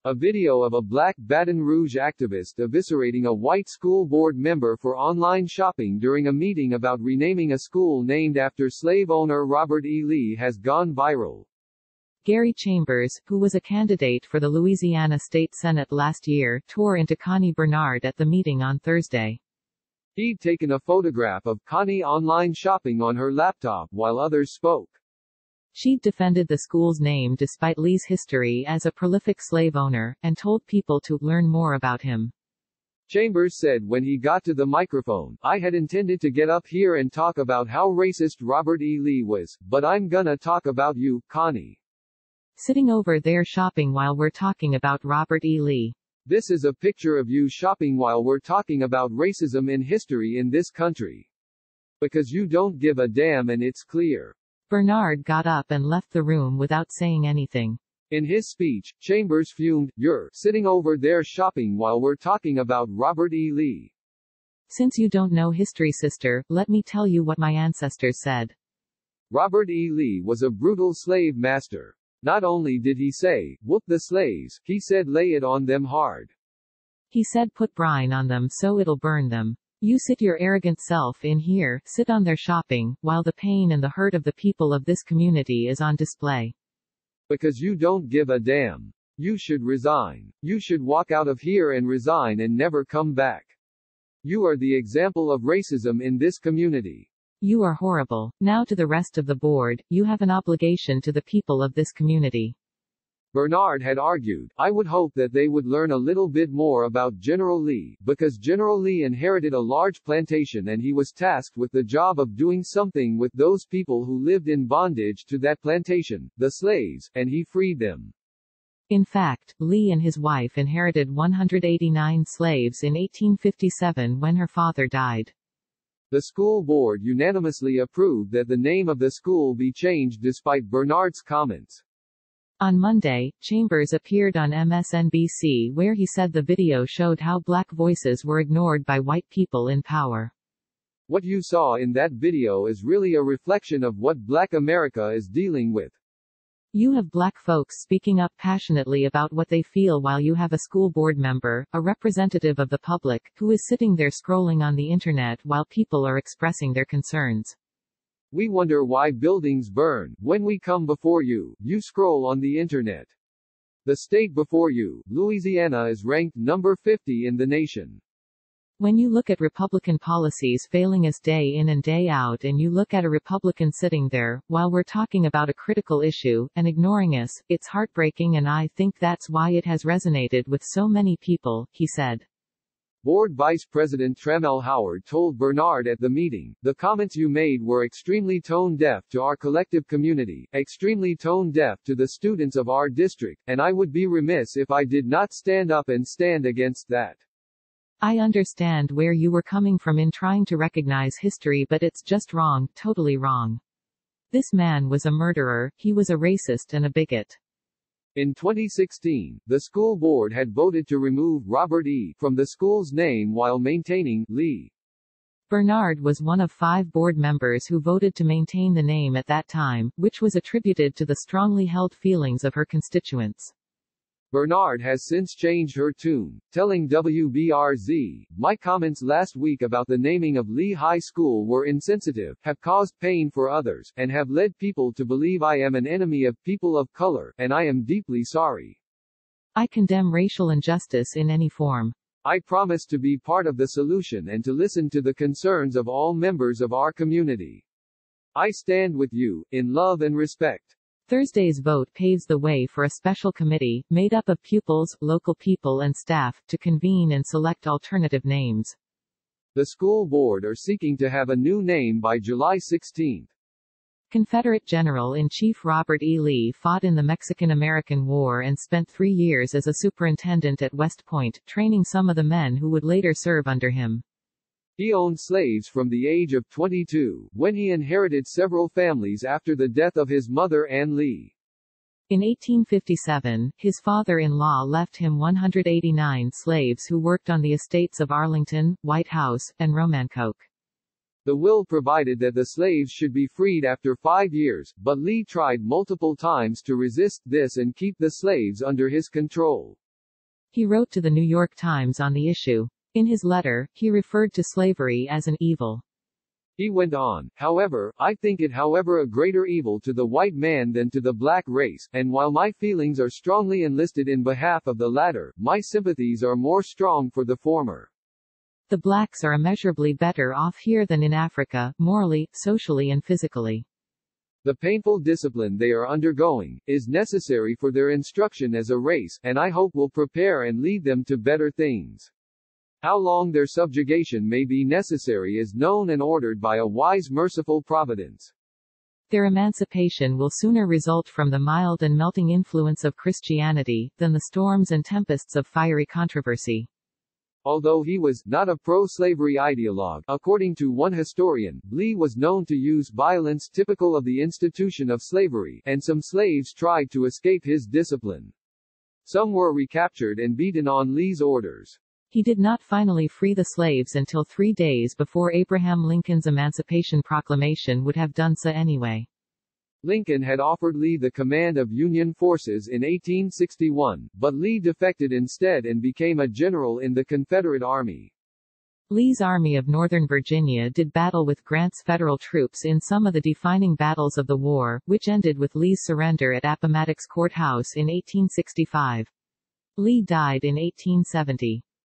A video of a black Baton Rouge activist eviscerating a white school board member for online shopping during a meeting about renaming a school named after slave owner Robert E. Lee has gone viral. Gary Chambers, who was a candidate for the Louisiana State Senate last year, tore into Connie Bernard at the meeting on Thursday. He'd taken a photograph of Connie online shopping on her laptop while others spoke. She'd defended the school's name despite Lee's history as a prolific slave owner, and told people to learn more about him. Chambers said when he got to the microphone, "I had intended to get up here and talk about how racist Robert E. Lee was, but I'm gonna talk about you, Connie. Sitting over there shopping while we're talking about Robert E. Lee. This is a picture of you shopping while we're talking about racism in history in this country. Because you don't give a damn and it's clear." Bernard got up and left the room without saying anything. In his speech, Chambers fumed, "You're sitting over there shopping while we're talking about Robert E. Lee. Since you don't know history, sister, let me tell you what my ancestors said. Robert E. Lee was a brutal slave master. Not only did he say, 'Whoop the slaves,' he said, 'Lay it on them hard.' He said, 'Put brine on them so it'll burn them.' You sit your arrogant self in here, sit on their shopping, while the pain and the hurt of the people of this community is on display. Because you don't give a damn. You should resign. You should walk out of here and resign and never come back. You are the example of racism in this community. You are horrible. Now to the rest of the board, you have an obligation to the people of this community." Bernard had argued, "I would hope that they would learn a little bit more about General Lee, because General Lee inherited a large plantation and he was tasked with the job of doing something with those people who lived in bondage to that plantation, the slaves, and he freed them." In fact, Lee and his wife inherited 189 slaves in 1857 when her father died. The school board unanimously approved that the name of the school be changed despite Bernard's comments. On Monday, Chambers appeared on MSNBC where he said the video showed how black voices were ignored by white people in power. "What you saw in that video is really a reflection of what Black America is dealing with. You have black folks speaking up passionately about what they feel while you have a school board member, a representative of the public, who is sitting there scrolling on the internet while people are expressing their concerns. We wonder why buildings burn. When we come before you, you scroll on the internet. The state before you, Louisiana, is ranked number 50 in the nation. When you look at Republican policies failing us day in and day out and you look at a Republican sitting there, while we're talking about a critical issue, and ignoring us, it's heartbreaking and I think that's why it has resonated with so many people," he said. Board Vice President Tramel Howard told Bernard at the meeting, "The comments you made were extremely tone-deaf to our collective community, extremely tone-deaf to the students of our district, and I would be remiss if I did not stand up and stand against that. I understand where you were coming from in trying to recognize history, but it's just wrong, totally wrong. This man was a murderer, he was a racist and a bigot." In 2016, the school board had voted to remove Robert E. from the school's name while maintaining Lee. Bernard was one of 5 board members who voted to maintain the name at that time, which was attributed to the strongly held feelings of her constituents. Bernard has since changed her tune, telling WBRZ, "My comments last week about the naming of Lee High School were insensitive, have caused pain for others, and have led people to believe I am an enemy of people of color, and I am deeply sorry. I condemn racial injustice in any form. I promise to be part of the solution and to listen to the concerns of all members of our community. I stand with you, in love and respect." Thursday's vote paves the way for a special committee, made up of pupils, local people and staff, to convene and select alternative names. The school board are seeking to have a new name by July 16. Confederate General-in-Chief Robert E. Lee fought in the Mexican-American War and spent 3 years as a superintendent at West Point, training some of the men who would later serve under him. He owned slaves from the age of 22, when he inherited several families after the death of his mother Ann Lee. In 1857, his father-in-law left him 189 slaves who worked on the estates of Arlington, White House, and Romancoke. The will provided that the slaves should be freed after 5 years, but Lee tried multiple times to resist this and keep the slaves under his control. He wrote to the New York Times on the issue. In his letter, he referred to slavery as an evil. He went on, however, I think it however a greater evil to the white man than to the black race, and while my feelings are strongly enlisted in behalf of the latter, my sympathies are more strong for the former. The blacks are immeasurably better off here than in Africa, morally, socially and physically. The painful discipline they are undergoing is necessary for their instruction as a race, and I hope will prepare and lead them to better things. How long their subjugation may be necessary is known and ordered by a wise merciful providence. Their emancipation will sooner result from the mild and melting influence of Christianity, than the storms and tempests of fiery controversy. Although he was not a pro-slavery ideologue, according to one historian, Lee was known to use violence typical of the institution of slavery, and some slaves tried to escape his discipline. Some were recaptured and beaten on Lee's orders. He did not finally free the slaves until 3 days before Abraham Lincoln's Emancipation Proclamation would have done so anyway. Lincoln had offered Lee the command of Union forces in 1861, but Lee defected instead and became a general in the Confederate Army. Lee's Army of Northern Virginia did battle with Grant's Federal troops in some of the defining battles of the war, which ended with Lee's surrender at Appomattox Courthouse in 1865. Lee died in 1870.